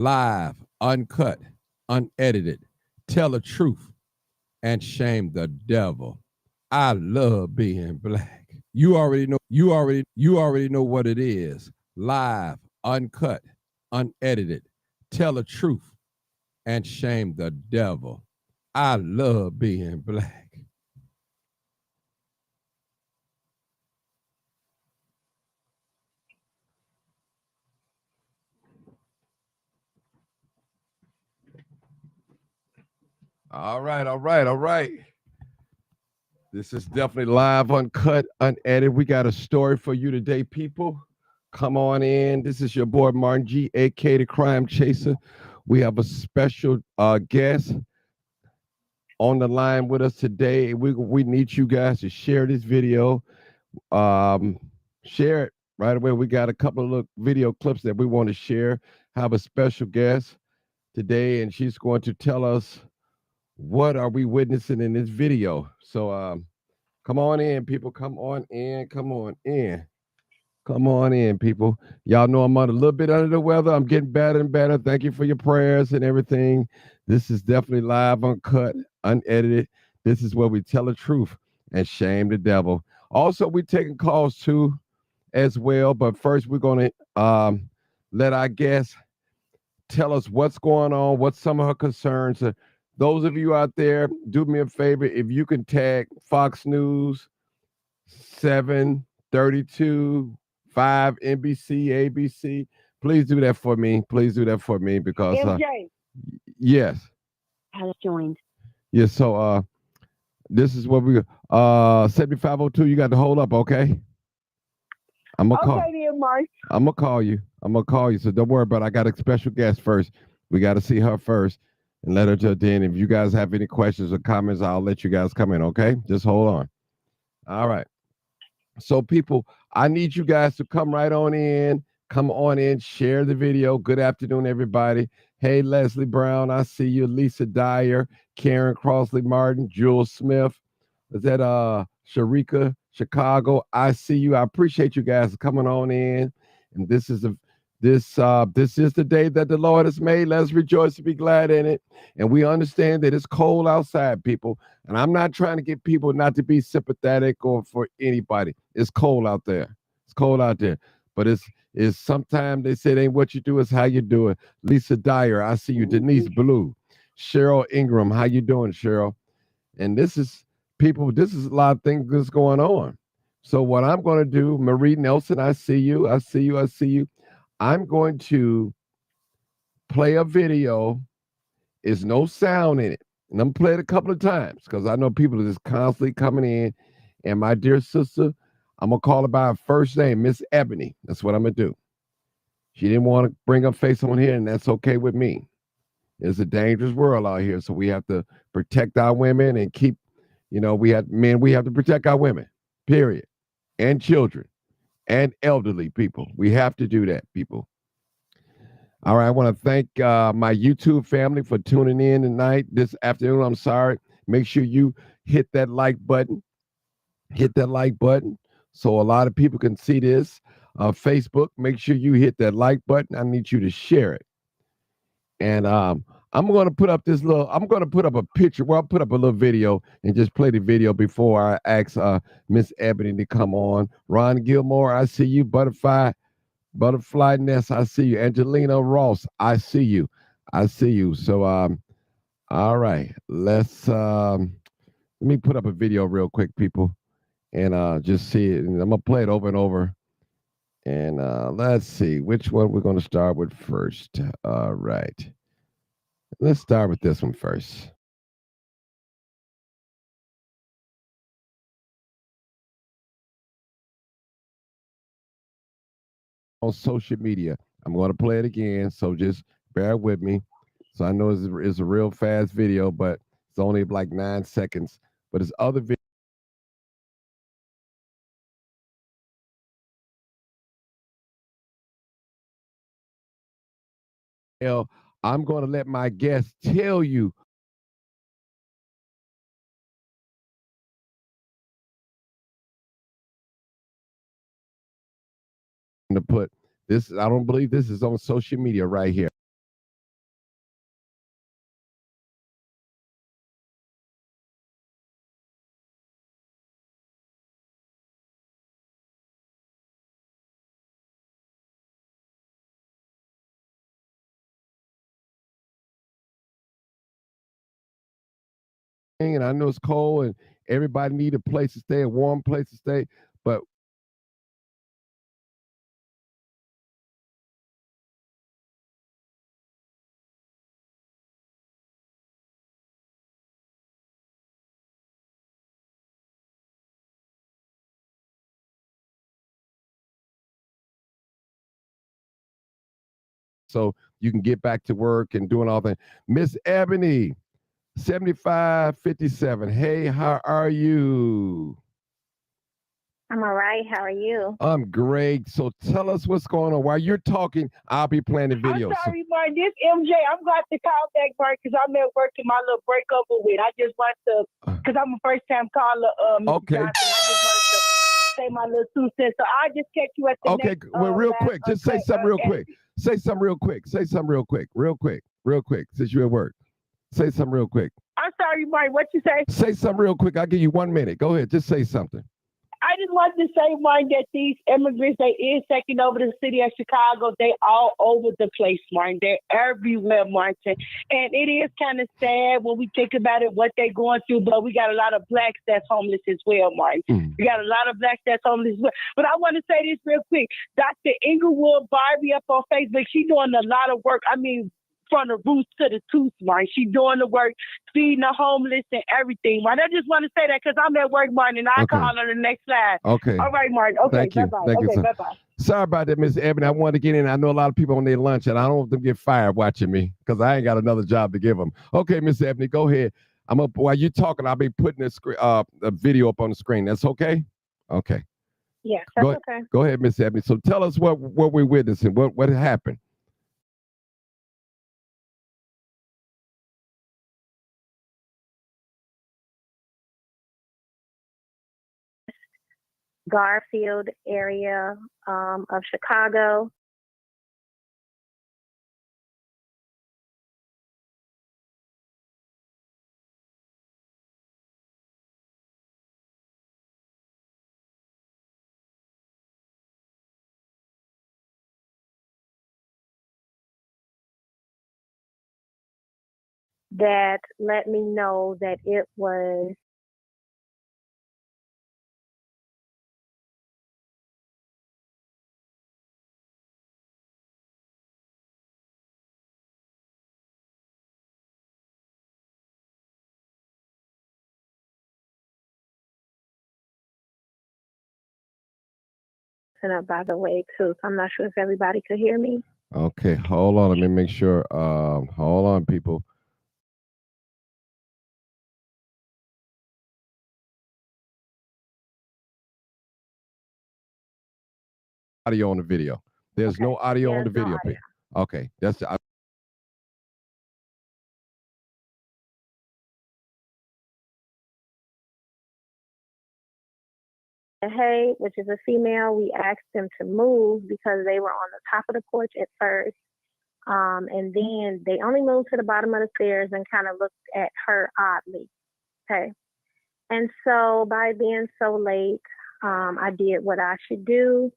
live, uncut, unedited, tell the truth, and shame the devil. I love being black. You already know what it is. Live, uncut, unedited, tell the truth, and shame the devil. I love being black. All right, all right, all right. This is definitely live, uncut, unedited. We got a story for you today, people. Come on in. This is your boy Martin G, aka the Crime Chaser. We have a special guest on the line with us today. We need you guys to share this video. Um, Share it right away. We got a couple of video clips that we want to share. Have a special guest today, and she's going to tell us what are we witnessing in this video. So come on in, people. Come on in. Come on in. Come on in, people. Y'all know I'm on a little bit under the weather. I'm getting better and better. Thank you for your prayers and everything. This is definitely live, uncut, unedited. This is where we tell the truth and shame the devil. Also, we're taking calls too as well. But first, we're going to let our guest tell us what's going on, what's some of her concerns. Those of you out there, do me a favor. If you can tag Fox News, 732, 5 NBC, ABC, please do that for me. Please do that for me because, MJ yes. has joined. Yes, so this is what we 7502, you got to hold up, okay? I'm gonna call. Okay, dear Mark. I'm gonna call you. I'm gonna call you. So don't worry about it. I got a special guest first. We got to see her first and let her jump in. If you guys have any questions or comments, I'll let you guys come in. Okay, just hold on. All right. So people, I need you guys to come right on in. Come on in. Share the video. Good afternoon, everybody. Hey, Leslie Brown, I see you. Lisa Dyer, Karen Crossley Martin, Jules Smith. Is that Sharika Chicago? I see you. I appreciate you guys coming on in. And this is the day that the Lord has made. Let's rejoice and be glad in it. And we understand that it's cold outside, people. And I'm not trying to get people not to be sympathetic or for anybody. It's cold out there. It's cold out there. But it's sometimes they say it ain't what you do, it's how you do it. Lisa Dyer, I see you. Denise Blue, Cheryl Ingram, how you doing, Cheryl? And this is people, this is a lot of things that's going on. So what I'm going to do, Marie Nelson, I see you. I see you. I see you. I'm going to play a video. There's no sound in it. And I'm playing it a couple of times because I know people are just constantly coming in. And my dear sister, I'm going to call her by her first name, Miss Ebony. That's what I'm going to do. She didn't want to bring her face on here, and that's okay with me. It's a dangerous world out here. So we have to protect our women and keep, we have men, we have to protect our women, period. And children and elderly people. We have to do that, people. All right, I want to thank my YouTube family for tuning in tonight, this afternoon. I'm sorry. Make sure you hit that like button. Hit that like button so a lot of people can see this. Facebook, make sure you hit that like button. I need you to share it. And I'm going to put up I'm going to put up a picture. Well, I'll put up a little video and just play the video before I ask Miss Ebony to come on. Ron Gilmore, I see you. Butterfly Nest, I see you. Angelina Ross, I see you. I see you. So, all right, let me put up a video real quick, people, and just see it. And I'm gonna play it over and over. And let's see which one we're gonna start with first. All right, let's start with this one first. On social media, I'm gonna play it again, so just bear with me. So I know it's a real fast video, but it's only like 9 seconds. But it's other video. I'm going to let my guests tell you to put this. I don't believe this is on social media right here. and I know it's cold and everybody need a place to stay, a warm place to stay, but so you can get back to work and doing all that. Miss Ebony, 7557. Hey, how are you? I'm all right. How are you? I'm great. So tell us what's going on. While you're talking, I'll be playing the video. I'm sorry, Mark. This MJ, I'm going to have to call back, Mark, because I'm at work in my little break over with. I just want to, because I'm a first-time caller, Okay. Johnson. I just want to say my little 2 cents. So I'll just catch you at the Okay, next, well, real quick. Just say something real quick. Say something real quick. Say something real quick. Real quick, since you're at work. Say something real quick. I'm sorry, Mark. What you say? Say something real quick. I'll give you 1 minute. Go ahead. Just say something. I just wanted to say, Martin, that these immigrants, they is taking over the city of Chicago. They all over the place, Martin. They're everywhere, Martin. And it is kind of sad when we think about it, what they're going through, but we got a lot of blacks that's homeless as well, Martin. We got a lot of blacks that's homeless as well. But I want to say this real quick. Dr. Inglewood Barbie up on Facebook, she's doing a lot of work. I mean, from the roots to the tooth, Martin. She's doing the work, feeding the homeless and everything, Martin. I just want to say that because I'm at work, Martin, and I'll call on the next slide. Okay. All right, Martin. Okay, Thank you. bye-bye. Thank you, Okay, sir. bye-bye. Sorry about that, Miss Ebony. I wanted to get in. I know a lot of people on their lunch, and I don't want them to get fired watching me because I ain't got another job to give them. Okay, Miss Ebony, go ahead. I'm up while you're talking. I'll be putting a video up on the screen. That's okay? Okay. Yes, that's okay. Go ahead, Miss Ebony. So tell us what we're witnessing. What happened? Garfield area of Chicago. That let me know that it was up, by the way, too. So I'm not sure if everybody could hear me. Okay, hold on. Let me make sure. Hold on, people. Audio on the video. There's no audio on the video. Okay, that's Hey, which is a female, we asked them to move because they were on the top of the porch at first. And then they only moved to the bottom of the stairs and kind of looked at her oddly. Okay. And so by being so late, I did what I should do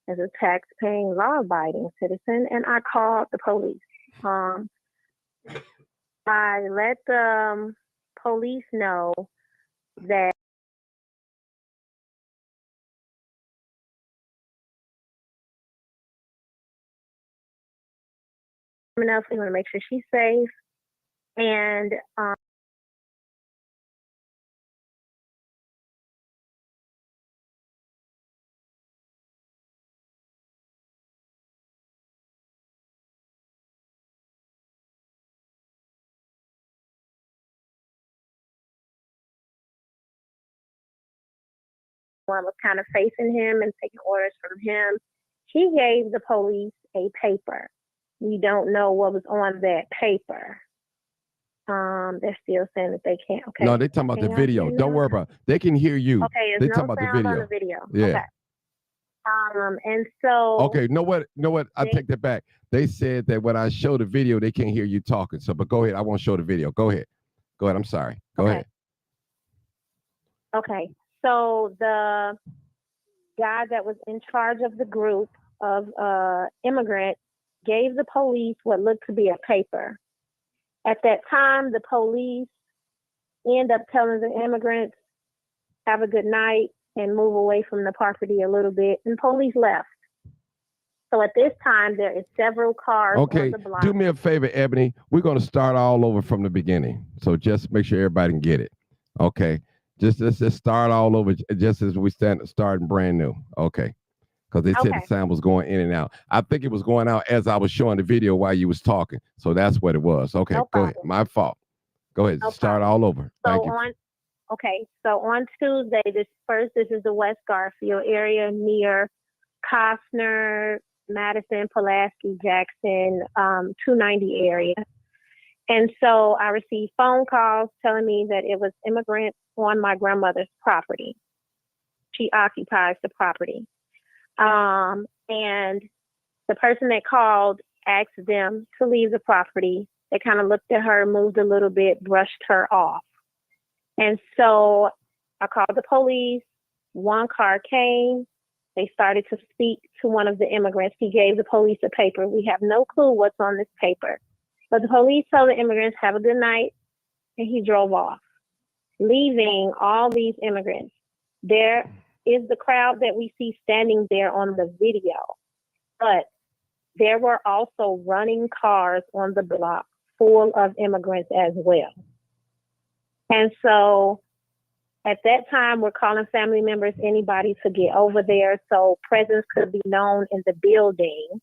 as a tax-paying, law-abiding citizen, and I called the police. I let the police know that enough, we want to make sure she's safe, and one was kind of facing him and taking orders from him. He gave the police a paper. We don't know what was on that paper. They're still saying that they can't. Okay. No, they're talking about the video. Don't worry about it. They can hear you. Okay, they're no talking about the sound video. on the video. Yeah. Okay. And so. Okay, know what? I take that back. They said that when I show the video, they can't hear you talking. So, but go ahead. I won't show the video. Go ahead. Go ahead. I'm sorry. Go ahead. Okay. So the guy that was in charge of the group of immigrants gave the police what looked to be a paper. At that time, the police end up telling the immigrants, have a good night and move away from the property a little bit. And police left. So at this time, there is several cars Okay, on the block. do me a favor, Ebony. We're going to start all over from the beginning. So just make sure everybody can get it. Okay, just let's just start all over, just as we starting brand new. Okay, because they said the sound was going in and out. I think it was going out as I was showing the video while you was talking. So that's what it was. Okay, No go ahead. problem. My fault. Go ahead. No Start problem. all over. So Thank you. So on Tuesday, this is the West Garfield area near Costner, Madison, Pulaski, Jackson, 290 area. And so I received phone calls telling me that it was immigrants on my grandmother's property. She occupies the property. And the person that called asked them to leave the property. They kind of looked at her, moved a little bit, brushed her off. And so I called the police. One car came. They started to speak to one of the immigrants. He gave the police a paper. We have no clue what's on this paper. But the police told the immigrants, have a good night. And he drove off, leaving all these immigrants. There is the crowd that we see standing there on the video. But there were also running cars on the block full of immigrants as well. And so at that time, we're calling family members, anybody to get over there so presence could be known in the building.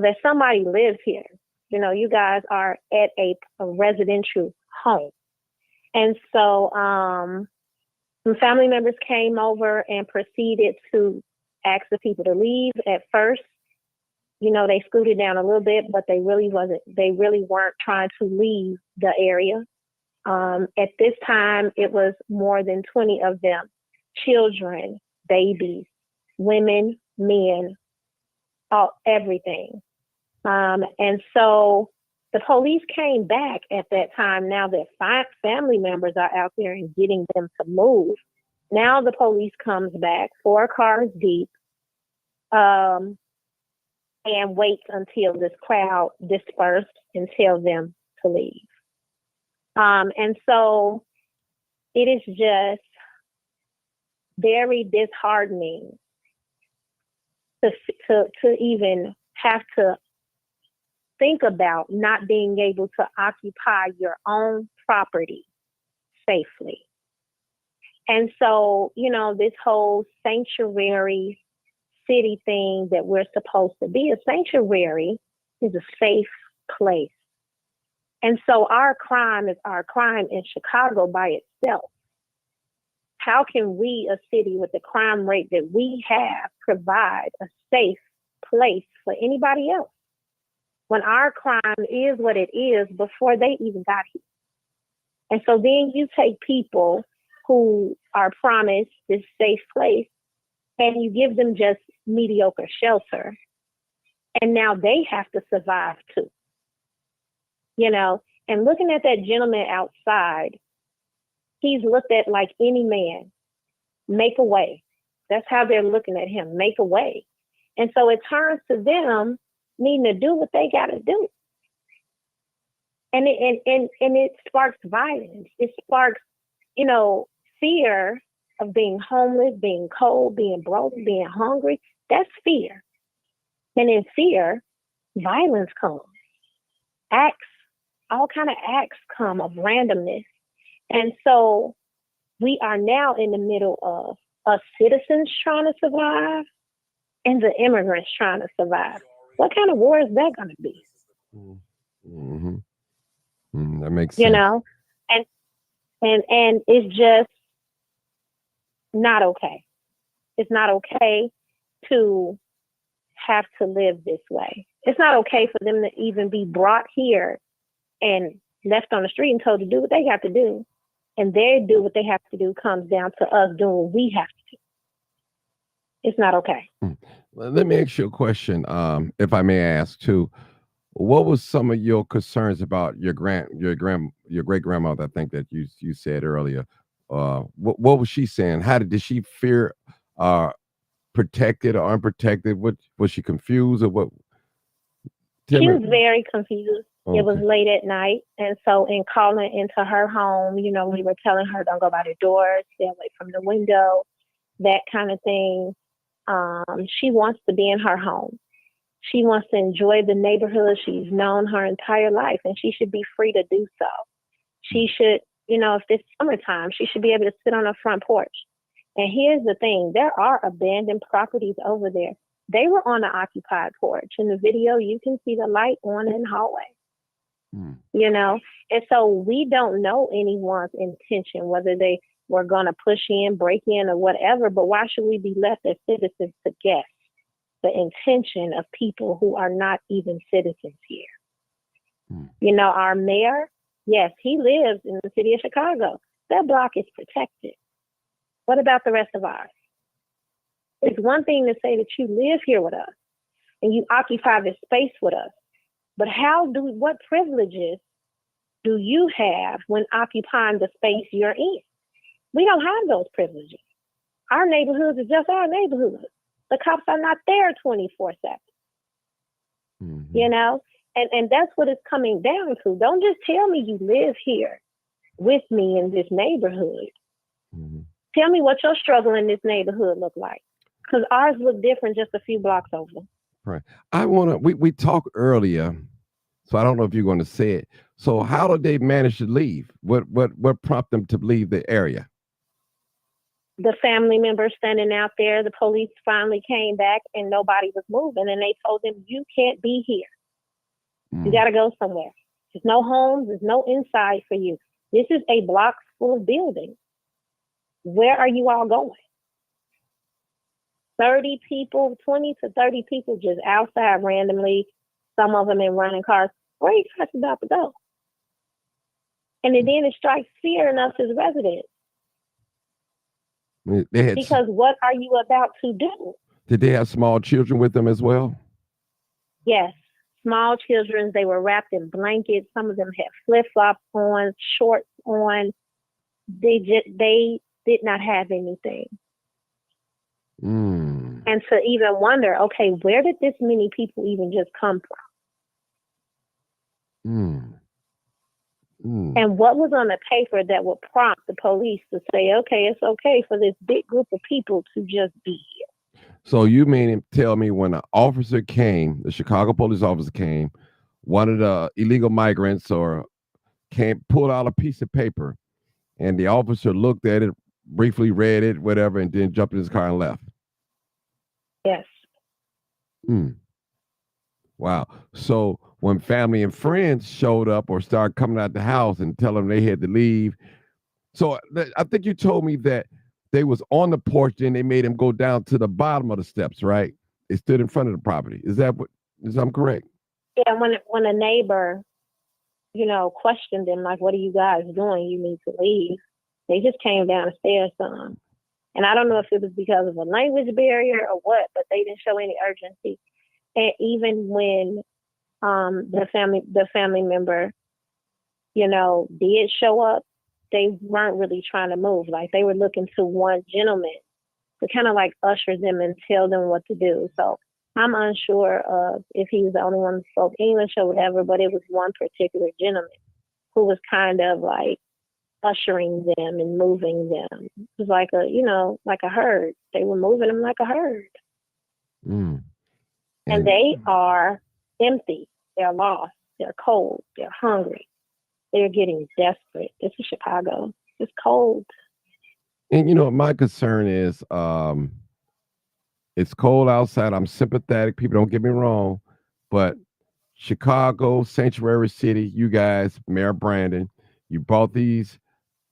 That somebody lives here. You guys are at a residential home. And so some family members came over and proceeded to ask the people to leave. At first, they scooted down a little bit, but they really weren't trying to leave the area. At this time, it was more than 20 of them, children, babies, women, men, everything. And so the police came back at that time. Now that family members are out there and getting them to move, now the police comes back 4 cars deep, and waits until this crowd dispersed and tell them to leave. And so it is just very disheartening to even have to think about not being able to occupy your own property safely. And so, this whole sanctuary city thing that we're supposed to be, a sanctuary is a safe place. And so our crime is our crime in Chicago by itself. How can we, a city with the crime rate that we have, provide a safe place for anybody else when our crime is what it is before they even got here? And so then you take people who are promised this safe place and you give them just mediocre shelter. And now they have to survive too. And looking at that gentleman outside, he's looked at like any man, make a way. That's how they're looking at him, make a way. And so it turns to them needing to do what they got to do. And it sparks violence. It sparks, fear of being homeless, being cold, being broke, being hungry. That's fear. And in fear, violence comes. All kind of acts come of randomness. And so we are now in the middle of us citizens trying to survive and the immigrants trying to survive. What kind of war is that going to be? Mm-hmm. That makes sense. And it's just not okay. It's not okay to have to live this way. It's not okay for them to even be brought here and left on the street and told to do what they have to do. And they do what they have to do comes down to us doing what we have to do. It's not okay. Let me ask you a question, if I may ask too. What was some of your concerns about your great grandmother? I think that you said earlier. What was she saying? Did she fear protected or unprotected? What was she confused or what? She was very confused. It was Okay. late at night. And so, in calling into her home, we were telling her, don't go by the door, stay away from the window, that kind of thing. She wants to be in her home. She wants to enjoy the neighborhood she's known her entire life, and she should be free to do so. She should, if it's summertime, she should be able to sit on her front porch. And here's the thing, there are abandoned properties over there. They were on the occupied porch. In the video, you can see the light on in the hallway. Mm. And so we don't know anyone's intention, whether they were going to push in, break in, or whatever. But why should we be left as citizens to guess the intention of people who are not even citizens here? Mm. Our mayor, yes, he lives in the city of Chicago. That block is protected. What about the rest of ours? It's one thing to say that you live here with us and you occupy this space with us, but what privileges do you have when occupying the space you're in? We don't have those privileges. Our neighborhoods are just our neighborhoods. The cops are not there 24/7. Mm-hmm. And that's what it's coming down to. Don't just tell me you live here with me in this neighborhood. Mm-hmm. Tell me what your struggle in this neighborhood look like, because ours look different just a few blocks over. Right. We talked earlier, so I don't know if you're going to say it. So how did they manage to leave? What prompted them to leave the area? The family members standing out there, the police finally came back and nobody was moving. And they told them, you can't be here. You got to go somewhere. There's no homes. There's no inside for you. This is a block full of buildings. Where are you all going? 30 people, 20 to 30 people just outside randomly, some of them in running cars. Where are you guys about to go? And then it strikes fear in us as residents. Because what are you about to do? Did they have small children with them as well? Yes, small children. They were wrapped in blankets. Some of them had flip-flops on, shorts on. They did not have anything. And to even wonder, okay, where did this many people even just come from? And what was on the paper that would prompt the police to say, okay, it's okay for this big group of people to just be here? So you mean to tell me when an officer came, the Chicago police officer came, one of the illegal migrants pulled out a piece of paper, and the officer looked at it, briefly read it, whatever, and then jumped in his car and left? Yes. Wow. So when family and friends showed up or started coming out the house and telling them they had to leave, so I think you told me that they was on the porch and they made him go down to the bottom of the steps, right? They stood in front of the property. Is I'm correct? Yeah, when a neighbor, questioned them, like, what are you guys doing? You need to leave. They just came down the stairs some. And I don't know if it was because of a language barrier or what, but they didn't show any urgency. And even when the family member, did show up, they weren't really trying to move. Like, they were looking to one gentleman to kind of like usher them and tell them what to do. So I'm unsure of if he was the only one who spoke English or whatever, but it was one particular gentleman who was kind of like ushering them and moving them. It was like a herd. They were moving them like a herd. And they are empty. They're lost. They're cold. They're hungry. They're getting desperate. This is Chicago. It's cold. And my concern is it's cold outside. I'm sympathetic. People, don't get me wrong, but Chicago, sanctuary city, you guys, Mayor Brandon, you brought these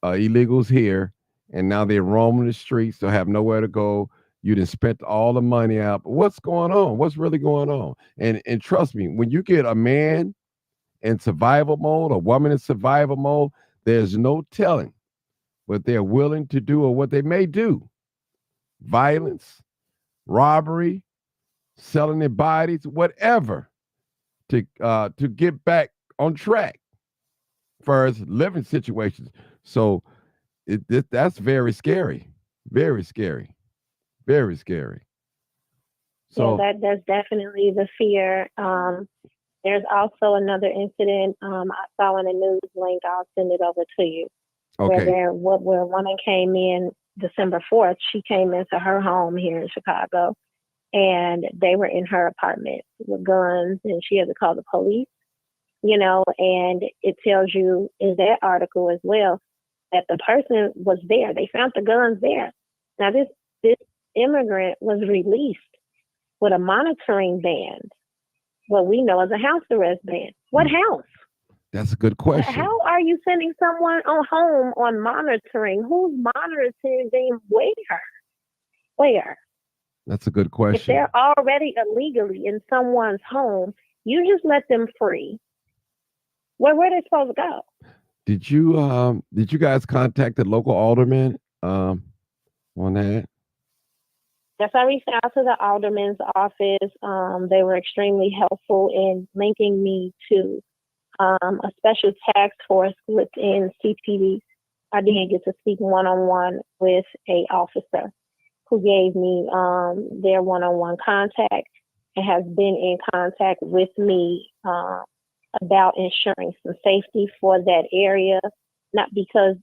illegals here, and now they're roaming the streets. They'll have nowhere to go. You done spent all the money out. But what's going on? What's really going on? And trust me, when you get a man in survival mode, a woman in survival mode, there's no telling what they're willing to do or what they may do. Violence, robbery, selling their bodies, whatever, to get back on track for as living situations. So that's very scary. Very scary. Very scary. So yeah, that's definitely the fear. There's also another incident I saw in the news link. I'll send it over to you. Okay. Where a woman came in December 4th. She came into her home here in Chicago, and they were in her apartment with guns, and she had to call the police. And it tells you in that article as well that the person was there. They found the guns there. Now this immigrant was released with a monitoring band, what we know as a house arrest ban. What house? That's a good question. How are you sending someone home on monitoring? Who's monitoring them? Where? That's a good question. If they're already illegally in someone's home, you just let them free. Where are they supposed to go? Did you guys contact the local alderman on that? Yes, I reached out to the alderman's office. They were extremely helpful in linking me to a special task force within CPD. I didn't get to speak one-on-one with a officer who gave me their one-on-one contact and has been in contact with me about ensuring some safety for that area, not because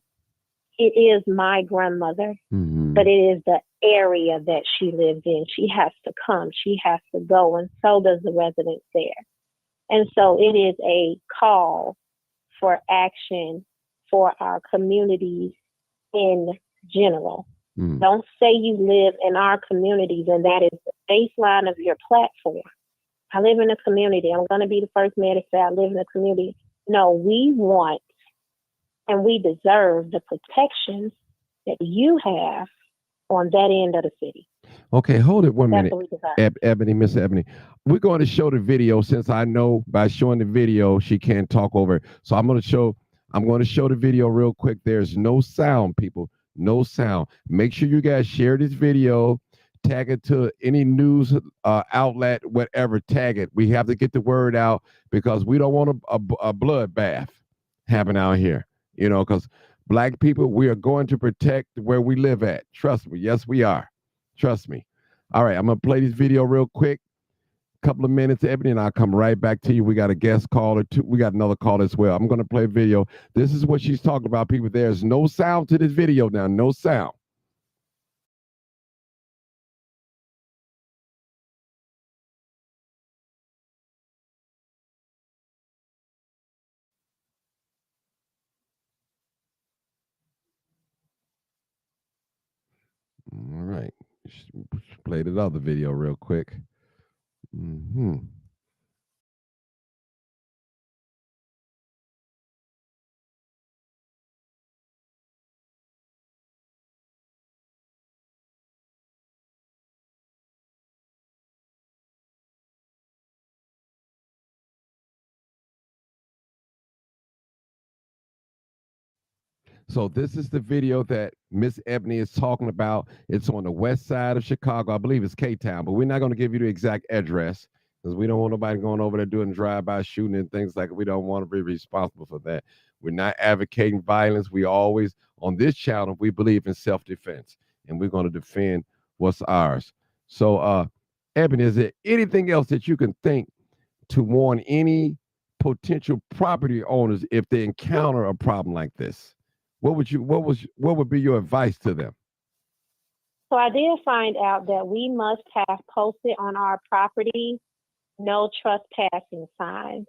it is my grandmother, but it is the area that she lived in. She has to come, she has to go, and so does the residents there. And so it is a call for action for our communities in general. Don't say you live in our communities and that is the baseline of your platform. I live in a community. I'm going to be the first man to say I live in a community. No, we want and we deserve the protections that you have on that end of the city. Okay, hold it 1 minute. Ebony, Miss Ebony. We're going to show the video since I know by showing the video she can't talk over it. So I'm going to show the video real quick. There's no sound, people. No sound. Make sure you guys share this video. Tag it to any news outlet, whatever, tag it. We have to get the word out because we don't want a bloodbath happen out here, because Black people, we are going to protect where we live at. Trust me. Yes, we are. Trust me. All right, I'm going to play this video real quick. Couple of minutes, Ebony, and I'll come right back to you. We got a guest call or two. We got another call as well. I'm going to play a video. This is what she's talking about, people. There's no sound to this video now. No sound. All right. Play the other video real quick. So this is the video that Miss Ebony is talking about. It's on the west side of Chicago. I believe it's K-Town, but we're not going to give you the exact address because we don't want nobody going over there doing drive-by shooting and things like that. We don't want to be responsible for that. We're not advocating violence. We always, on this channel, we believe in self-defense, and we're going to defend what's ours. So, Ebony, is there anything else that you can think to warn any potential property owners if they encounter a problem like this? What would be your advice to them? So I did find out that we must have posted on our property no trespassing signs.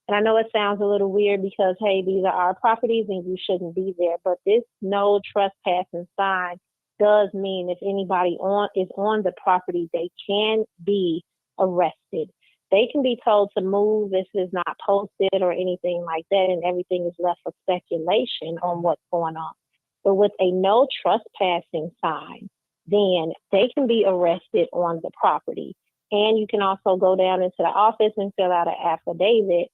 And I know it sounds a little weird because, hey, these are our properties and you shouldn't be there. But this no trespassing sign does mean if anybody is on the property, they can be arrested. They can be told to move. This is not posted or anything like that, and everything is left for speculation on what's going on. But with a no trespassing sign, then they can be arrested on the property. And you can also go down into the office and fill out an affidavit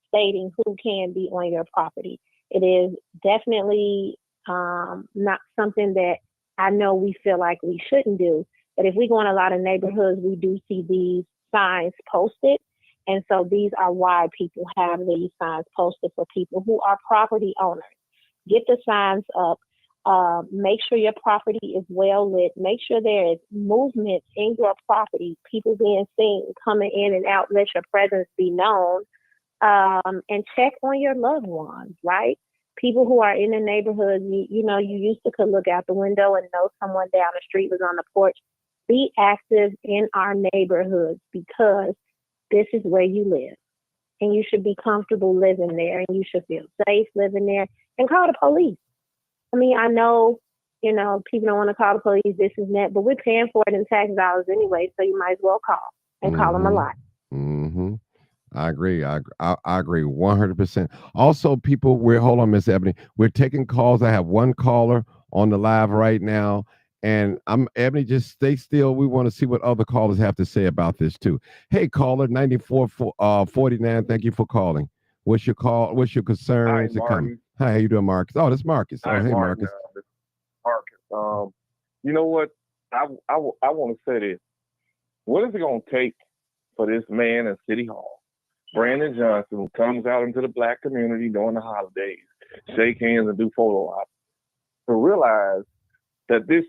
stating who can be on your property. It is definitely not something that I know we feel like we shouldn't do. But if we go in a lot of neighborhoods, we do see these signs posted. And so these are why people have these signs posted for people who are property owners. Get the signs up. Make sure your property is well lit. Make sure there is movement in your property, people being seen, coming in and out, let your presence be known. and check on your loved ones, right? People who are in the neighborhood, you used to could look out the window and know someone down the street was on the porch. Be active in our neighborhoods because this is where you live. And you should be comfortable living there and you should feel safe living there and call the police. I mean, I know, people don't want to call the police, this and that, but we're paying for it in tax dollars anyway, so you might as well call and call them a lot. Mm-hmm. I agree. I agree 100%. Also, people, hold on, Miss Ebony. We're taking calls. I have one caller on the live right now. And Ebony, just stay still. We want to see what other callers have to say about this too. Hey, caller 9449. Thank you for calling. What's your call? What's your concerns? Hi, Martin. Hi, how you doing, Marcus? Oh, that's Marcus. Hi, hey, Martin. Marcus. Marcus. You know what? I want to say this. What is it going to take for this man in City Hall, Brandon Johnson, who comes out into the Black community during the holidays, shake hands and do photo ops, to realize that this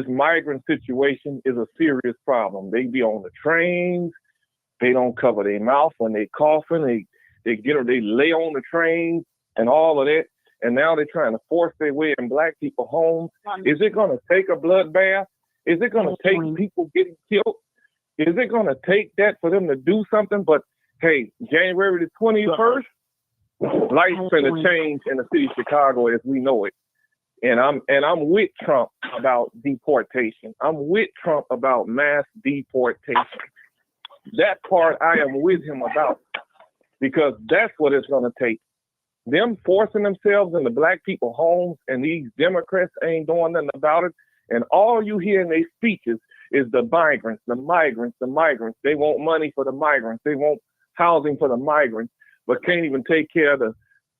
migrant situation is a serious problem? They be on the trains, they don't cover their mouth when they coughing, they lay on the train and all of that, and now they're trying to force their way in Black people homes. Is it going to take a bloodbath? Is it going to take people getting killed? Is it going to take that for them to do something? But hey, January the 21st, life's going to change in the city of Chicago as we know it. And I'm with Trump about deportation. I'm with Trump about mass deportation. That part I am with him about, because that's what it's going to take. Them forcing themselves into Black people homes, and these Democrats ain't doing nothing about it. And all you hear in their speeches is the migrants, the migrants, the migrants. They want money for the migrants. They want housing for the migrants, but can't even take care of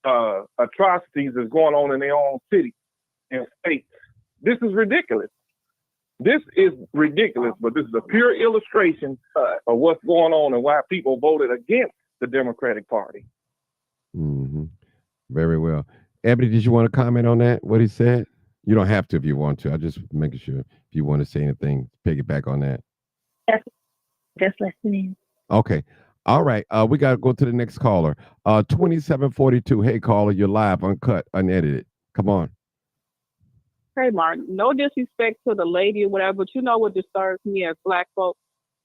the atrocities that's going on in their own city and states. This is ridiculous. This is ridiculous, but this is a pure illustration of what's going on and why people voted against the Democratic Party. Mm-hmm. Very well. Ebony, did you want to comment on that, what he said? You don't have to if you want to. I'm just making sure if you want to say anything, piggyback on that. Just listening. Okay. All right. We got to go to the next caller. 2742. Hey, caller, you're live, uncut, unedited. Come on. Hey, Martin, no disrespect to the lady or whatever, but you know what disturbs me as Black folks?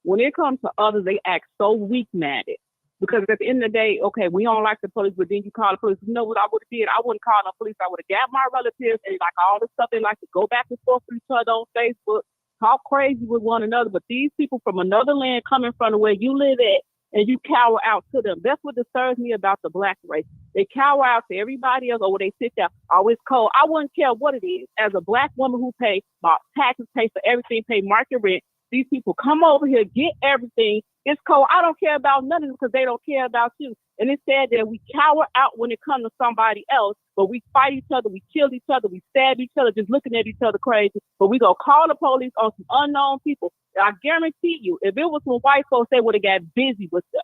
When it comes to others, they act so weak-minded. Because at the end of the day, okay, we don't like the police, but then you call the police. You know what I would have did? I wouldn't call the police. I would have got my relatives and like all the stuff they like to go back and forth with each other on Facebook, talk crazy with one another. But these people from another land coming from where you live at, and you cower out to them. That's what disturbs me about the Black race. They cower out to everybody else, or they sit there, always cold. I wouldn't care what it is. As a Black woman who pay my taxes, pay for everything, pay market rent, these people come over here, get everything. It's cold. I don't care about nothing because they don't care about you. And it's sad that we cower out when it comes to somebody else, but we fight each other, we kill each other, we stab each other, just looking at each other crazy. But we go call the police on some unknown people. I guarantee you, if it was some white folks, they would have got busy with them.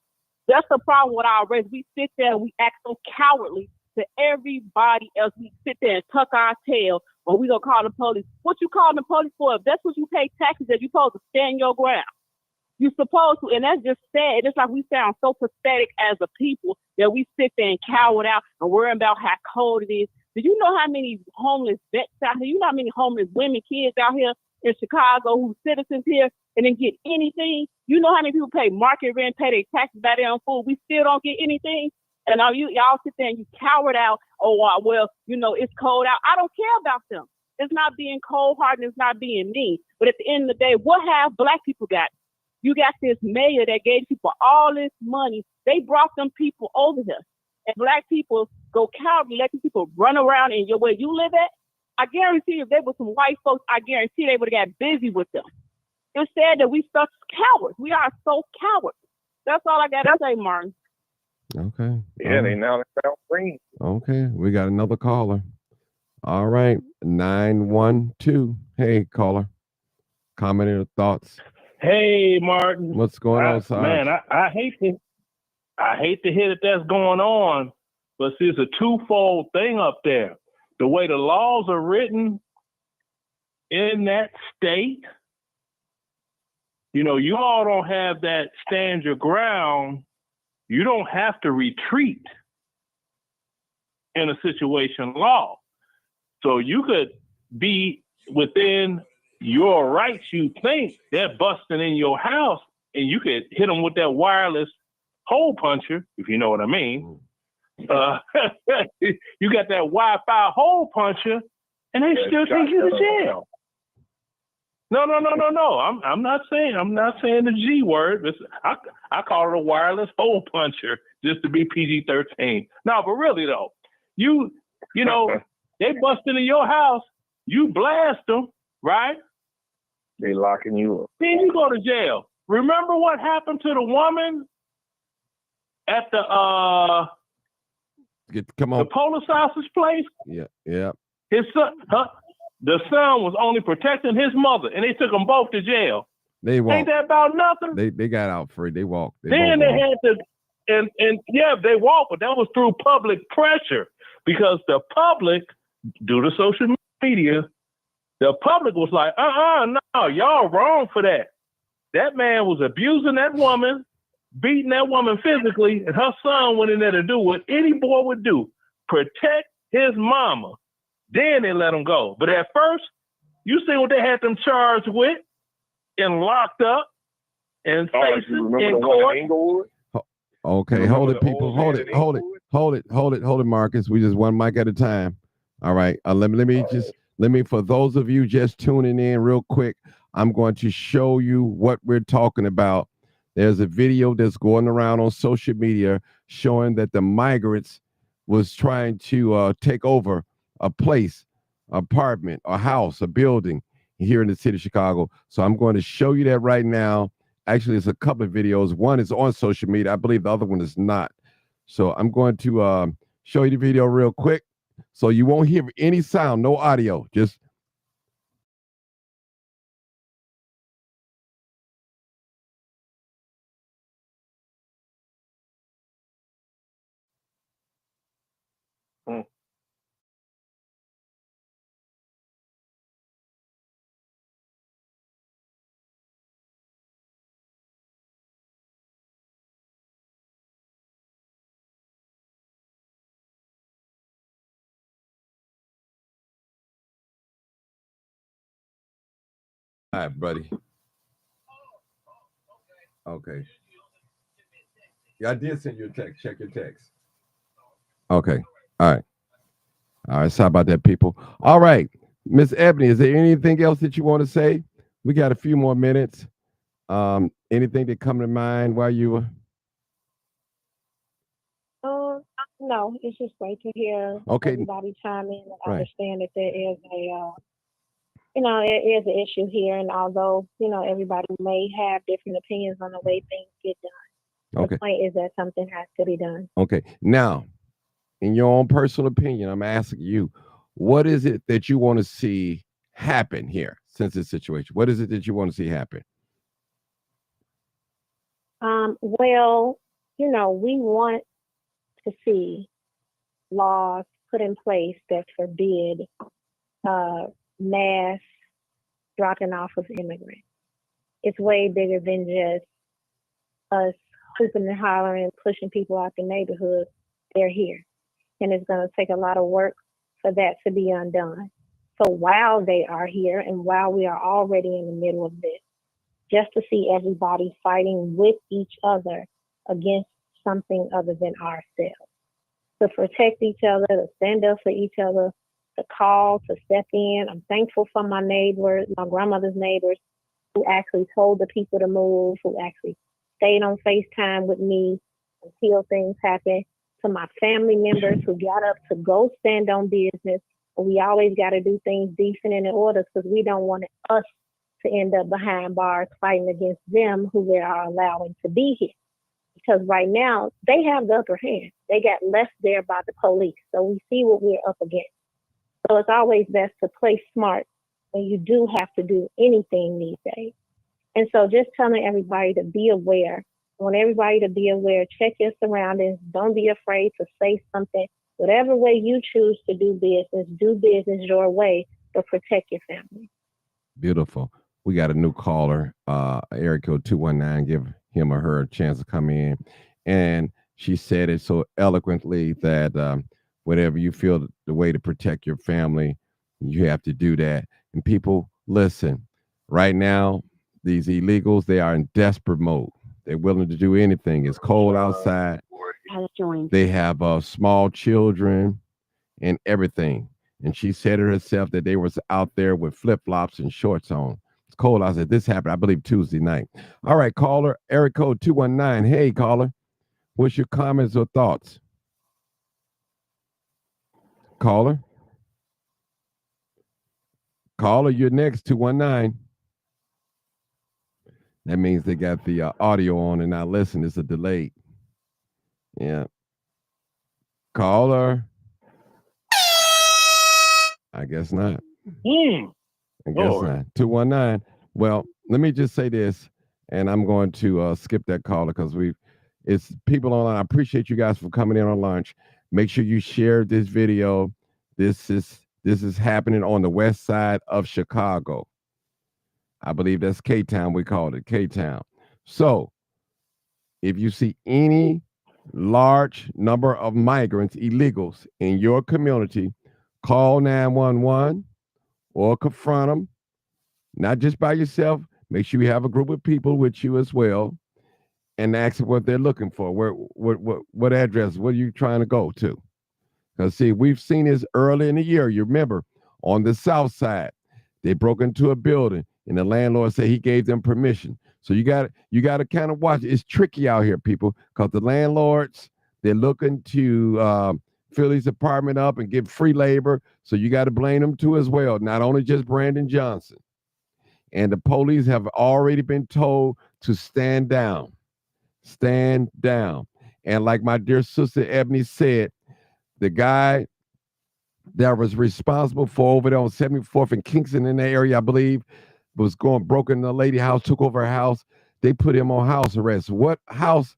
That's the problem with our race. We sit there and we act so cowardly to everybody else. We sit there and tuck our tail, or we gonna call the police. What you calling the police for? If that's what you pay taxes, that you supposed to stand your ground. You supposed to, and that's just sad. It's like we sound so pathetic as a people that we sit there and cower out and worry about how cold it is. Do you know how many homeless vets out here? You know how many homeless women, kids out here in Chicago who's citizens here and didn't get anything? You know how many people pay market rent, pay their taxes by their own food? We still don't get anything. And y'all sit there and you cowered out. Oh, well, it's cold out. I don't care about them. It's not being cold-hearted. It's not being mean. But at the end of the day, what have Black people got? You got this mayor that gave people all this money. They brought them people over here. And Black people go cowardly, let these people run around in where you live at. I guarantee if there were some white folks, I guarantee they would have got busy with them. It's sad that we such cowards. We are so cowards. That's all I got to say, Martin. Okay. Yeah, they now sound green. Okay. We got another caller. All right. 912. Hey, caller. Comment or thoughts? Hey, Martin. What's going on, Sarge? Man, I hate to hear that that's going on, but see, it's a twofold thing up there. The way the laws are written in that state, you all don't have that stand your ground you don't have to retreat in a situation law. So you could be within your rights. You think they're busting in your house, and you could hit them with that wireless hole puncher, if you know what I mean. You got that Wi-Fi hole puncher, and they still take you to jail. No. I'm not saying the G word. I call it a wireless hole puncher just to be PG-13. No, but really though, you know, they bust into your house, you blast them, right? They locking you up. Then you go to jail. Remember what happened to the woman at the the Polar Sausage place? Yeah. His son, the son was only protecting his mother, and they took them both to jail. They walked. Ain't that about nothing? They got out free. They walked. Then they had to, and yeah, they walked, but that was through public pressure because the public, due to social media, the public was like, no, y'all wrong for that. That man was abusing that woman, beating that woman physically, and her son went in there to do what any boy would do, protect his mama. Then they let him go. But at first, you see what they had them charged with and locked up and facing in court. Okay, hold it, people. Hold it, Marcus. We just one mic at a time. All right. Let me, for those of you just tuning in real quick, I'm going to show you what we're talking about. There's a video that's going around on social media showing that the migrants was trying to take over a place, apartment, a house, a building here in the city of Chicago. So I'm going to show you that right now. Actually, it's a couple of videos. One is on social media. I believe the other one is not. So I'm going to show you the video real quick. So you won't hear any sound, no audio, just all right, buddy. Okay. Yeah, I did send you a text. Check your text. Okay. All right. All right. Sorry about that, people. All right. Miss Ebony, is there anything else that you want to say? We got a few more minutes. Anything that come to mind while you were? No, it's just great to hear everybody chime in and understand that there is there is an issue here, and although, everybody may have different opinions on the way things get done, the point is that something has to be done. Okay. Now, in your own personal opinion, I'm asking you, what is it that you want to see happen here since this situation? What is it that you want to see happen? Well, we want to see laws put in place that forbid mass dropping off of immigrants. It's way bigger than just us hooping and hollering, pushing people out the neighborhood. They're here. And it's going to take a lot of work for that to be undone. So while they are here and while we are already in the middle of this, just to see everybody fighting with each other against something other than ourselves, to protect each other, to stand up for each other, to call, to step in. I'm thankful for my neighbors, my grandmother's neighbors, who actually told the people to move, who actually stayed on FaceTime with me until things happened, to my family members who got up to go stand on business. We always got to do things decent and in order because we don't want us to end up behind bars fighting against them who they are allowing to be here. Because right now, they have the upper hand. They got left there by the police. So we see what we're up against. So it's always best to play smart when you do have to do anything these days. And so just telling everybody to be aware. I want everybody to be aware. Check your surroundings. Don't be afraid to say something. Whatever way you choose to do business your way, but protect your family. Beautiful. We got a new caller, area code 219. Give him or her a chance to come in And she said it so eloquently that whatever you feel the way to protect your family, you have to do that. And people, listen, right now, these illegals, they are in desperate mode. They're willing to do anything. It's cold outside. They have small children and everything. And she said it herself that they was out there with flip-flops and shorts on. It's cold outside. This happened, I believe, Tuesday night. All right, caller, area code 219. Hey, caller, what's your comments or thoughts? Caller? Caller, you're next, 219. That means they got the audio on and not listen. It's a delay. Yeah. Caller? I guess not. I guess not. 219. Well, let me just say this, and I'm going to skip that caller because it's people online. I appreciate you guys for coming in on lunch. Make sure you share this video. This is happening on the west side of Chicago. I believe that's K-Town. We called it K-Town. So if you see any large number of migrants, illegals in your community, call 911 or confront them, not just by yourself. Make sure you have a group of people with you as well and ask them what they're looking for. What address, what are you trying to go to? Because, see, we've seen this early in the year. You remember, on the south side, they broke into a building, and the landlord said he gave them permission. So you got to kind of watch. It's tricky out here, people, because the landlords, they're looking to fill his apartment up and give free labor. So you got to blame them too as well, not only just Brandon Johnson. And the police have already been told to stand down. Stand down. And like my dear sister Ebony said, the guy that was responsible for over there on 74th and Kingston in the area, I believe, was broke into the lady house, took over her house. They put him on house arrest. What house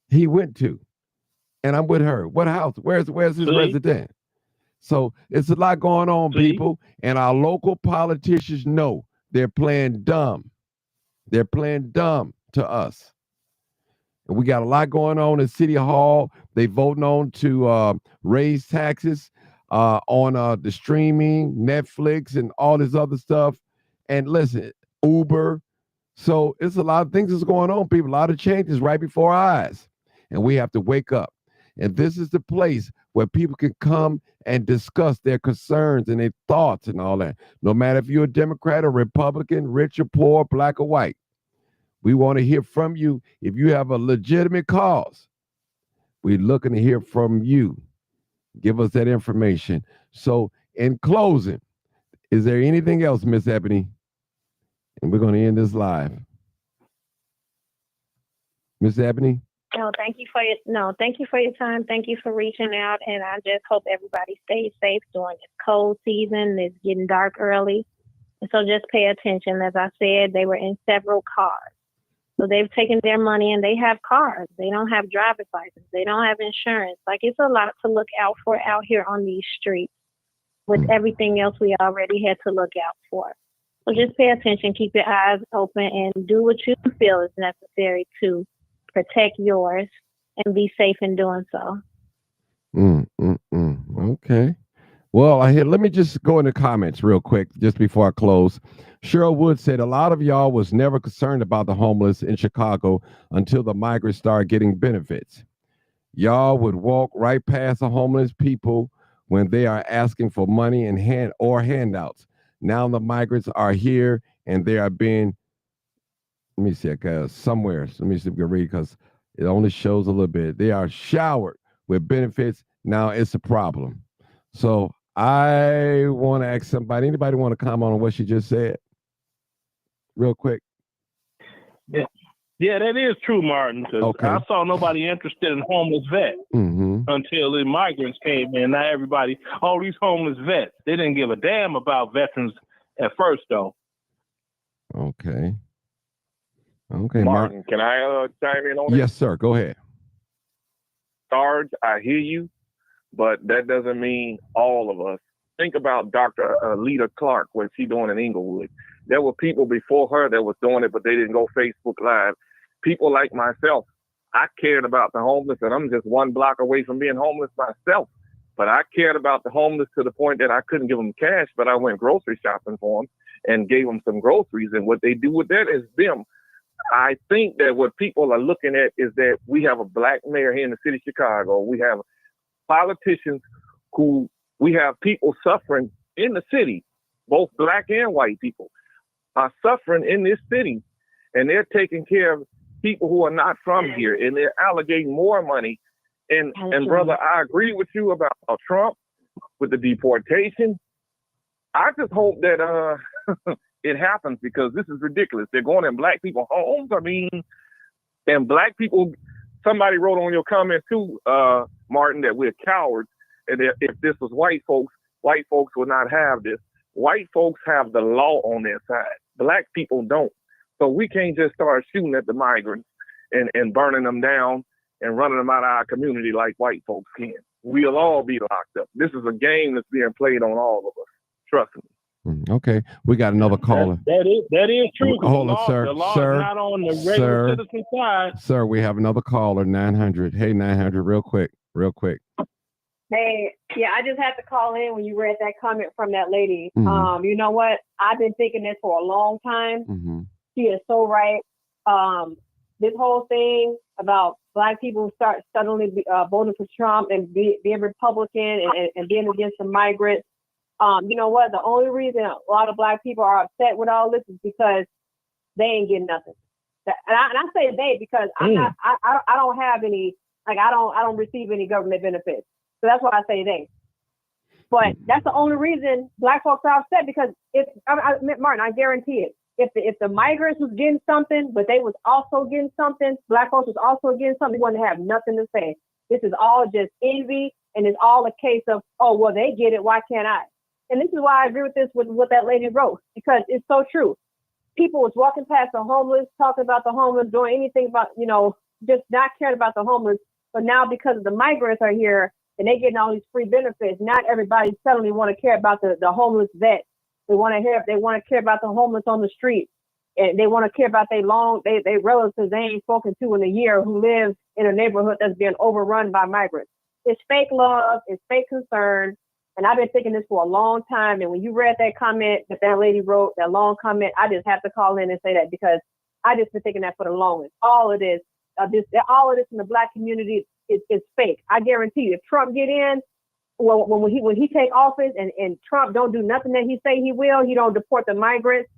he went to? And I'm with her. What house? Where's his resident? So it's a lot going on, people. And our local politicians know they're playing dumb. They're playing dumb to us. And we got a lot going on in City Hall. They voting on to raise taxes on the streaming, Netflix, and all this other stuff. And listen, Uber. So it's a lot of things that's going on, people. A lot of changes right before our eyes. And we have to wake up. And this is the place where people can come and discuss their concerns and their thoughts and all that. No matter if you're a Democrat or Republican, rich or poor, black or white. We want to hear from you. If you have a legitimate cause, we're looking to hear from you. Give us that information. So in closing, is there anything else, Miss Ebony? And we're going to end this live. Miss Ebony? Thank you for your time. Thank you for reaching out. And I just hope everybody stays safe during this cold season. It's getting dark early. And so just pay attention. As I said, they were in several cars. So they've taken their money and they have cars. They don't have driver's license. They don't have insurance. Like, it's a lot to look out for out here on these streets with everything else we already had to look out for. So just pay attention, keep your eyes open, and do what you feel is necessary to protect yours and be safe in doing so. Okay. Well, let me just go in the comments real quick just before I close. Cheryl Wood said, a lot of y'all was never concerned about the homeless in Chicago until the migrants started getting benefits. Y'all would walk right past the homeless people when they are asking for money and handouts. Now the migrants are here and they are being, let me see, somewhere. Let me see if we can read because it only shows a little bit. They are showered with benefits. Now it's a problem. So I want to ask anybody want to comment on what she just said? Real quick. Yeah, that is true, Martin. Okay. I saw nobody interested in homeless vets until the migrants came in. Now everybody, all these homeless vets, they didn't give a damn about veterans at first, though. Okay, Martin, can I chime in on it? Yes, sir. Go ahead. Sarge, I hear you, but that doesn't mean all of us. Think about Dr. Lita Clark, what she doing in Inglewood. There were people before her that was doing it, but they didn't go Facebook Live. People like myself, I cared about the homeless, and I'm just one block away from being homeless myself. But I cared about the homeless to the point that I couldn't give them cash, but I went grocery shopping for them and gave them some groceries. And what they do with that is them. I think that what people are looking at is that we have a black mayor here in the city of Chicago. We have politicians we have people suffering in the city, both black and white people are suffering in this city, and they're taking care of people who are not from here, and they're allocating more money. And brother, I agree with you about Trump with the deportation. I just hope that it happens, because this is ridiculous. They're going in black people's homes. I mean, and black people, somebody wrote on your comment too, Martin, that we're cowards. And if this was white folks would not have this. White folks have the law on their side. Black people don't. So we can't just start shooting at the migrants and burning them down and running them out of our community like white folks can. We'll all be locked up. This is a game that's being played on all of us. Trust me. Okay, we got another caller. That is true. Hold on, sir. The law Sir, is not on the regular citizen side. Sir, we have another caller, 900. Hey, 900, real quick. Hey, yeah, I just had to call in when you read that comment from that lady. Mm-hmm. You know what? I've been thinking this for a long time. Mm-hmm. She is so right. This whole thing about black people start suddenly voting for Trump and being Republican and being against the migrants. You know what? The only reason a lot of black people are upset with all this is because they ain't getting nothing. And I say they because I'm not. I don't have any. Like I don't receive any government benefits. So that's why I say they. But that's the only reason black folks are upset, because Martin, I guarantee it. If the migrants was getting something, but they was also getting something, black folks was also getting something, they wouldn't have nothing to say. This is all just envy, and it's all a case of, oh, well, they get it, why can't I? And this is why I agree with this, with what that lady wrote, because it's so true. People was walking past the homeless, talking about the homeless, doing anything about, just not caring about the homeless. But now because the migrants are here and they getting all these free benefits, not everybody suddenly want to care about the homeless vet. They want to care about the homeless on the street, and they want to care about they relatives they ain't spoken to in a year who live in a neighborhood that's being overrun by migrants. It's fake love, it's fake concern, and I've been thinking this for a long time. And when you read that comment that lady wrote, that long comment, I just have to call in and say that, because I just been thinking that for the longest. All of this in the black community is fake. I guarantee you, if Trump get in, well, when he take office and Trump don't do nothing that he say he will, he don't deport the migrants,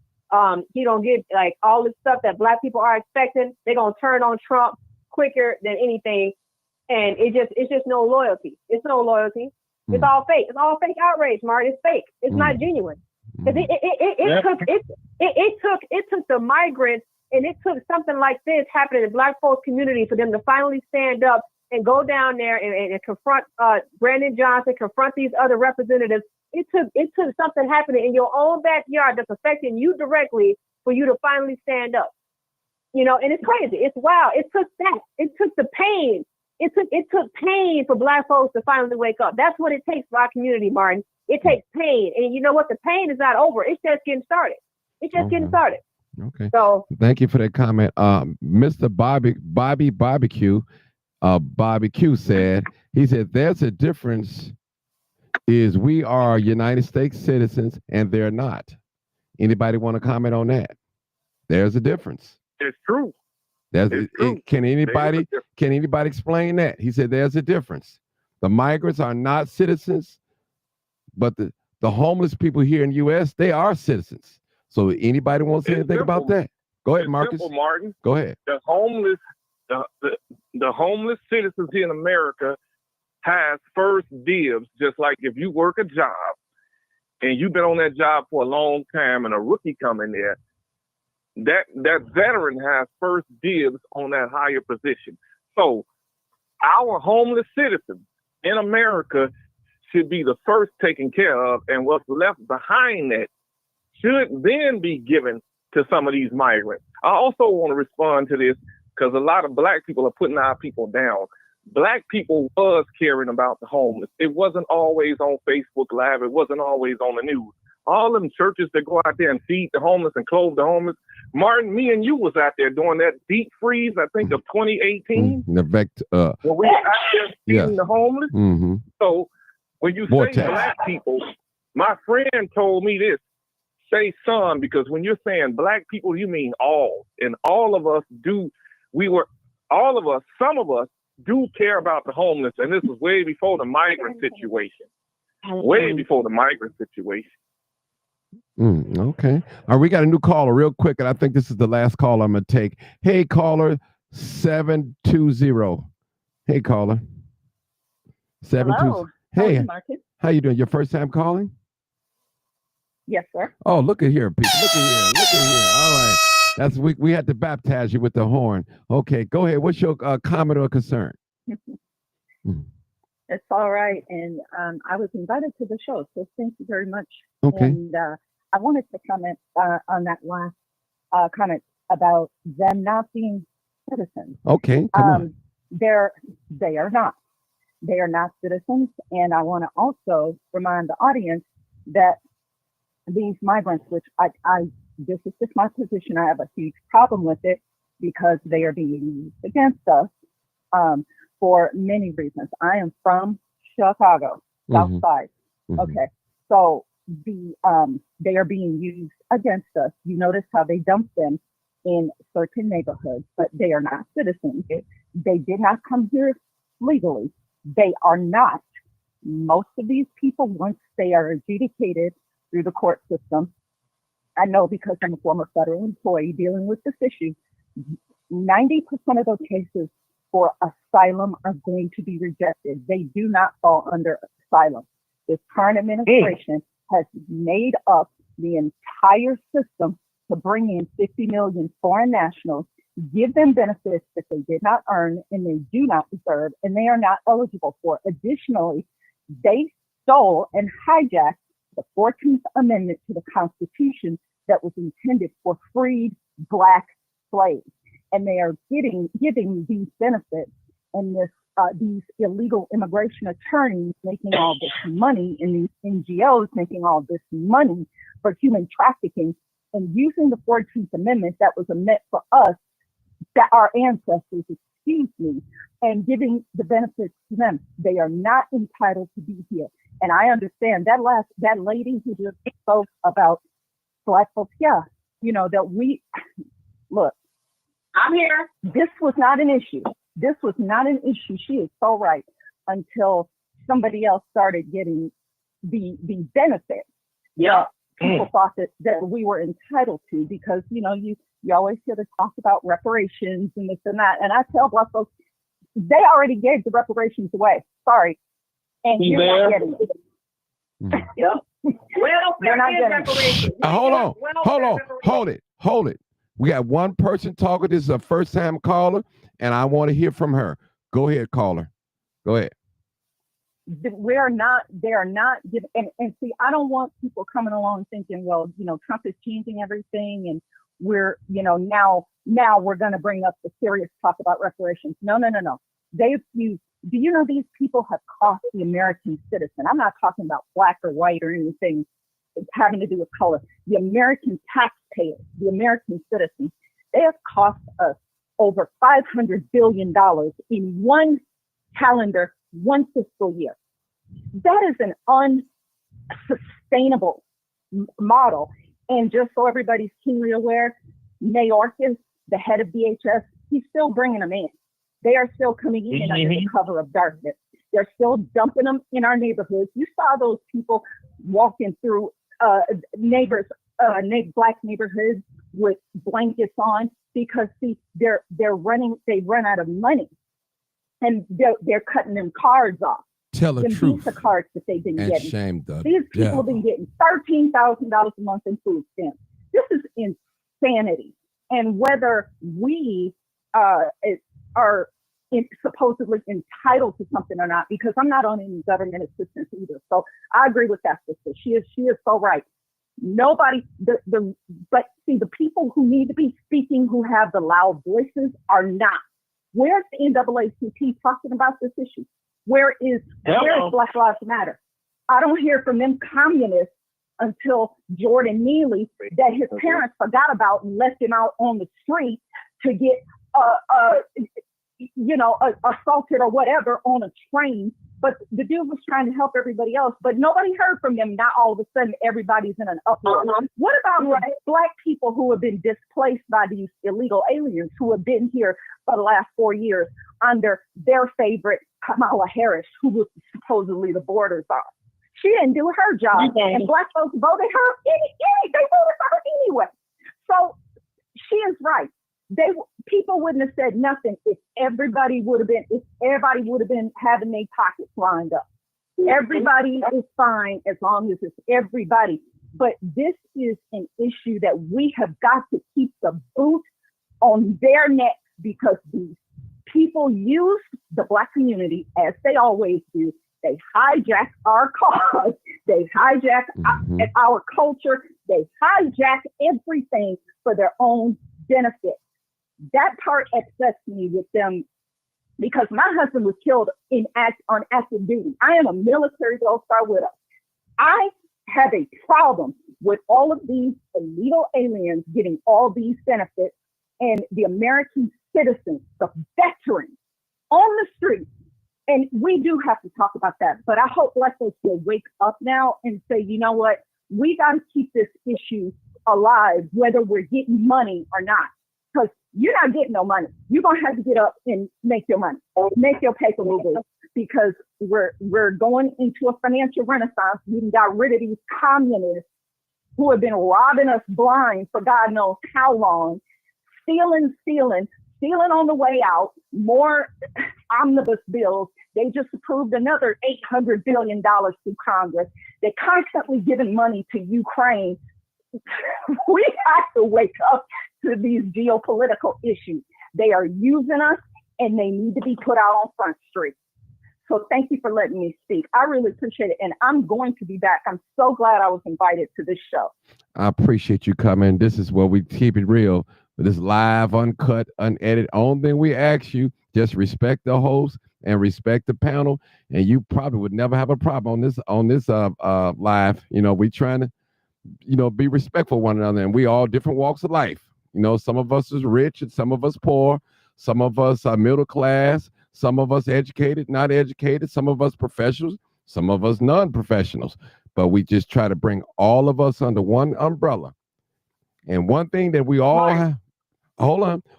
he don't get like all this stuff that black people are expecting, they're gonna turn on Trump quicker than anything, and it's just no loyalty. It's no loyalty. It's all fake. It's all fake outrage, Mark. It's fake. It's not genuine. Because it took the migrants, and it took something like this happening in the black folks community for them to finally stand up and go down there and confront Brandon Johnson, confront these other representatives. It took something happening in your own backyard that's affecting you directly for you to finally stand up. And it's crazy. It's wild. It took that. It took the pain. It took pain for black folks to finally wake up. That's what it takes for our community, Martin. It takes pain. And you know what? The pain is not over. It's just getting started. Getting started. Okay. So thank you for that comment. Mr. Bobby Barbecue said, he said, there's a difference is we are United States citizens and they're not. Anybody want to comment on that? There's a difference. It's true. Can anybody explain that? He said there's a difference. The migrants are not citizens, but the homeless people here in the U.S., they are citizens. So anybody wants to say anything about that? Go ahead, Marcus. Simple, Martin. Go ahead. The homeless citizens here in America has first dibs, just like if you work a job and you've been on that job for a long time and a rookie come in there, that veteran has first dibs on that higher position. So our homeless citizens in America should be the first taken care of, and what's left behind that should then be given to some of these migrants. I also want to respond to this because a lot of black people are putting our people down. Black people was caring about the homeless. It wasn't always on Facebook Live. It wasn't always on the news. All them churches that go out there and feed the homeless and clothe the homeless, Martin, me and you was out there doing that deep freeze, I think, of 2018. The When we were out there feeding the homeless. Mm-hmm. So when you Vortex. say black people, my friend told me this, say some, because when you're saying black people, you mean all. And all of us do, some of us do care about the homeless. And this was way before the migrant situation. Way before the migrant situation. Okay. All right, we got a new caller real quick, and I think this is the last call I'm going to take. Hey, caller 720. Hey, caller. 720. Hey, Marcus. how you doing? Your first time calling? Yes, sir. Oh, look at here, people. Look at here. All right. That's we had to baptize you with the horn. Okay, go ahead. What's your comment or concern? It's all right. And I was invited to the show, so thank you very much. Okay. And I wanted to comment on that last comment about them not being citizens. Okay, come on. They are not. They are not citizens. And I want to also remind the audience that these migrants, which this is just my position, I have a huge problem with it because they are being used against us for many reasons. I am from Chicago, Westside. Okay, so they are being used against us. You notice how they dump them in certain neighborhoods, but they are not citizens. They did not come here legally. They are not. Most of these people, once they are adjudicated through the court system, I know because I'm a former federal employee dealing with this issue, 90% of those cases for asylum are going to be rejected. They do not fall under asylum. This current administration has made up the entire system to bring in 50 million foreign nationals, give them benefits that they did not earn and they do not deserve, and they are not eligible for. Additionally, they stole and hijacked the 14th Amendment to the Constitution that was intended for freed Black slaves. And they are giving these benefits, and these illegal immigration attorneys making all this money, and these NGOs making all this money for human trafficking, and using the 14th Amendment that was meant for us, that our ancestors, and giving the benefits to them. They are not entitled to be here. And I understand that lady who just spoke about Black folks, look, I'm here. This was not an issue. This was not an issue. She is so right, until somebody else started getting the benefits. Yeah. People thought that we were entitled to, because, you always hear the talk about reparations and this and that. And I tell Black folks, they already gave the reparations away. Sorry. And you're not getting it. Yep. Well, they're not getting it. Hold it. We got one person talking. This is a first-time caller, and I want to hear from her. Go ahead, caller. Go ahead. They are not giving, and see, I don't want people coming along thinking, well, Trump is changing everything, and we're, now we're going to bring up the serious talk about reparations. No. Do you know these people have cost the American citizen? I'm not talking about Black or white or anything having to do with color. The American taxpayers, the American citizens, they have cost us over $500 billion in one fiscal year. That is an unsustainable model. And just so everybody's keenly aware, Mayorkas, the head of DHS, he's still bringing them in. They are still coming in under the cover of darkness. They're still dumping them in our neighborhoods. You saw those people walking through Black neighborhoods with blankets on, because see, they run out of money, and they're cutting them cards off. Tell the truth. Visa cards that they've been getting. Shame the These people have been getting $13,000 a month in food stamps. This is insanity. And whether we are supposedly entitled to something or not, because I'm not on any government assistance either. So I agree with that sister. She is so right. Nobody, but see, the people who need to be speaking, who have the loud voices, are not. Where's the NAACP talking about this issue? Where is Black Lives Matter? I don't hear from them communists until Jordan Neely that his parents forgot about and left him out on the street to get, assaulted or whatever on a train. But the dude was trying to help everybody else, but nobody heard from them. Now all of a sudden, everybody's in an uproar. What about Black people who have been displaced by these illegal aliens who have been here for the last 4 years under their favorite Kamala Harris, who was supposedly the border czar? She didn't do her job, and Black folks voted her. They voted for her anyway. So she is right. People wouldn't have said nothing if everybody would have been having their pockets lined up. Everybody is fine as long as it's everybody. But this is an issue that we have got to keep the boot on their necks, because these people use the Black community, as they always do. They hijack our cause. They hijack our culture. They hijack everything for their own benefit. That part upsets me with them, because my husband was killed on active duty. I am a military Gold Star widow. I have a problem with all of these illegal aliens getting all these benefits, and the American citizens, the veterans on the street. And we do have to talk about that. But I hope Black folks will wake up now and say, you know what? We got to keep this issue alive, whether we're getting money or not. Because you're not getting no money. You're going to have to get up and make your money, make your paper movers, because we're going into a financial renaissance. We got rid of these communists who have been robbing us blind for God knows how long, stealing on the way out, more omnibus bills. They just approved another $800 billion through Congress. They're constantly giving money to Ukraine. We have to wake up to these geopolitical issues. They are using us, and they need to be put out on Front Street. So thank you for letting me speak. I really appreciate it. And I'm going to be back. I'm so glad I was invited to this show. I appreciate you coming. This is where we keep it real. This live, uncut, unedited. Only thing we ask you, just respect the host and respect the panel, and you probably would never have a problem on this live. We trying to, be respectful of one another, and we all different walks of life. Some of us is rich and some of us poor. Some of us are middle class. Some of us educated, not educated. Some of us professionals. Some of us non-professionals. But we just try to bring all of us under one umbrella. And one thing that we all have,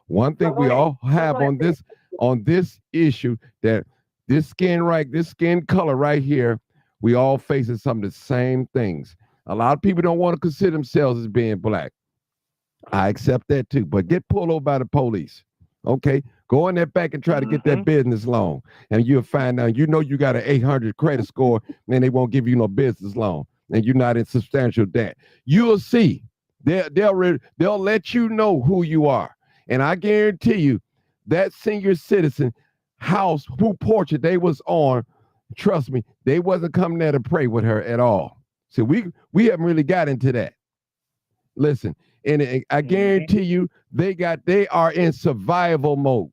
one thing we all have on this issue, that this skin color right here, we all facing some of the same things. A lot of people don't want to consider themselves as being Black. I accept that too, but get pulled over by the police. Okay, go in that bank and try to get that business loan, and you'll find out you got an 800 credit score, and they won't give you no business loan, and you're not in substantial debt. You'll see, they'll let you know who you are, and I guarantee you that senior citizen house who portrait they was on, trust me, they wasn't coming there to pray with her at all. So we haven't really got into that. Listen. And I guarantee you, they are in survival mode.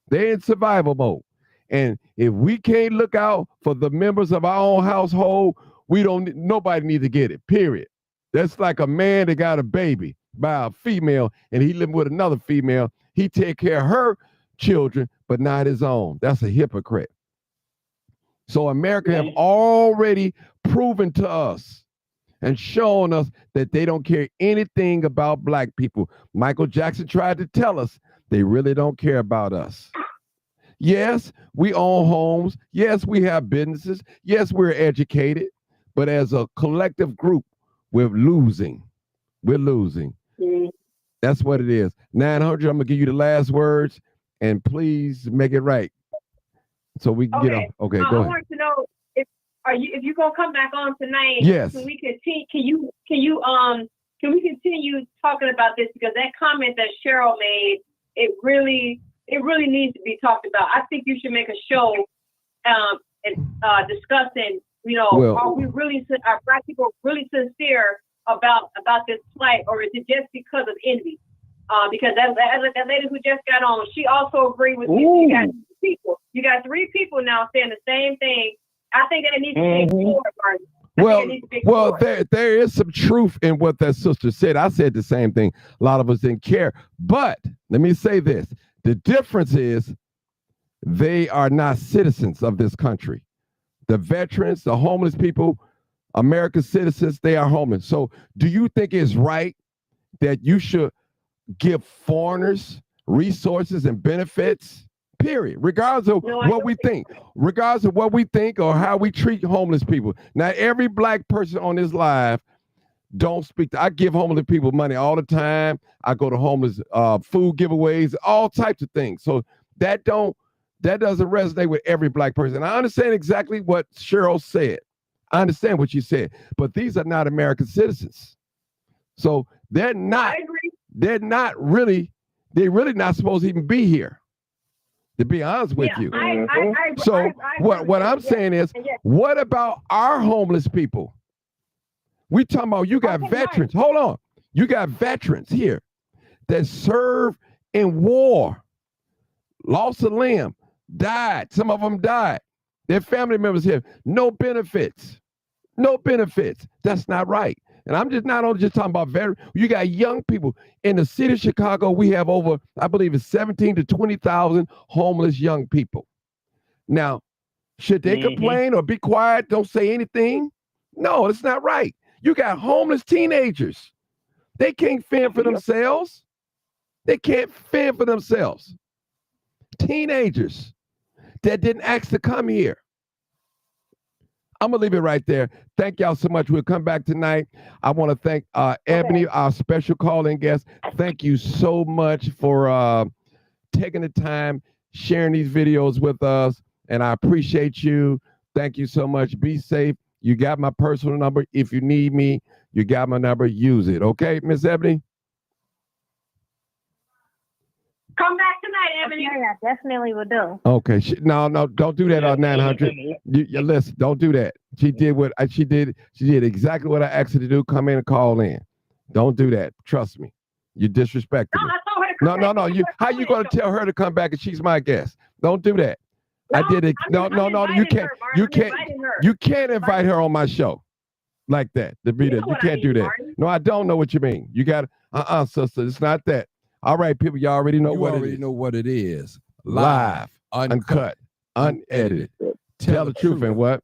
They're in survival mode. And if we can't look out for the members of our own household, nobody needs to get it, period. That's like a man that got a baby by a female, and he living with another female. He take care of her children, but not his own. That's a hypocrite. So America have already proven to us and shown us that they don't care anything about Black people. Michael Jackson tried to tell us they really don't care about us. Yes, we own homes. Yes, we have businesses. Yes, we're educated. But as a collective group, we're losing. We're losing. That's what it is. 900, I'm going to give you the last words, and please make it right so we can get off. Okay, go ahead. I want to know, if you're gonna come back on tonight, yes. Can we continue talking about this, because that comment that Cheryl made, it really needs to be talked about. I think you should make a show discussing, are Black people really sincere about this plight, or is it just because of envy? Because that lady who just got on, she also agreed with you. You got three people now saying the same thing. I think that it needs to be explored, Martin. Well, there is some truth in what that sister said. I said the same thing. A lot of us didn't care. But let me say this. The difference is they are not citizens of this country. The veterans, the homeless people, American citizens, they are homeless. So do you think it's right that you should give foreigners resources and benefits? Period. Regardless of what we think. Regardless of what we think or how we treat homeless people. Now, every black person on this live don't speak to, I give homeless people money all the time. I go to homeless food giveaways, all types of things. So that doesn't resonate with every black person. And I understand exactly what Cheryl said. I understand what she said, but these are not American citizens. So they're really not supposed to even be here, to be honest with you. So what I'm saying is, what about our homeless people? We talking about, you got veterans. Hold on. You got veterans here that served in war, lost a limb, died. Some of them died. Their family members here, no benefits. No benefits. That's not right. And I'm just not only just talking about veterans. You got young people in the city of Chicago. We have over, I believe it's 17 to 20,000 homeless young people. Now, should they complain or be quiet? Don't say anything? No, it's not right. You got homeless teenagers. They can't fend for themselves. They can't fend for themselves. Teenagers that didn't ask to come here. I'm going to leave it right there. Thank y'all so much. We'll come back tonight. I want to thank Ebony, our special call-in guest. Thank you so much for taking the time, sharing these videos with us, and I appreciate you. Thank you so much. Be safe. You got my personal number. If you need me, you got my number. Use it. Okay, Miss Ebony? Come back tonight, Ebony. Okay, I definitely will do. Okay. No, don't do that on 900. You listen, don't do that. She did what she did. She did exactly what I asked her to do. Come in and call in. Don't do that. Trust me. You disrespected me. No. How you going to tell her to come back and she's my guest? Don't do that. I did it. No. You can't invite her on my show like that. You can't do that. No, I don't know what you mean. You got sister. It's not that. All right, people, y'all already know what it is. Live, uncut, unedited. Tell the truth and what?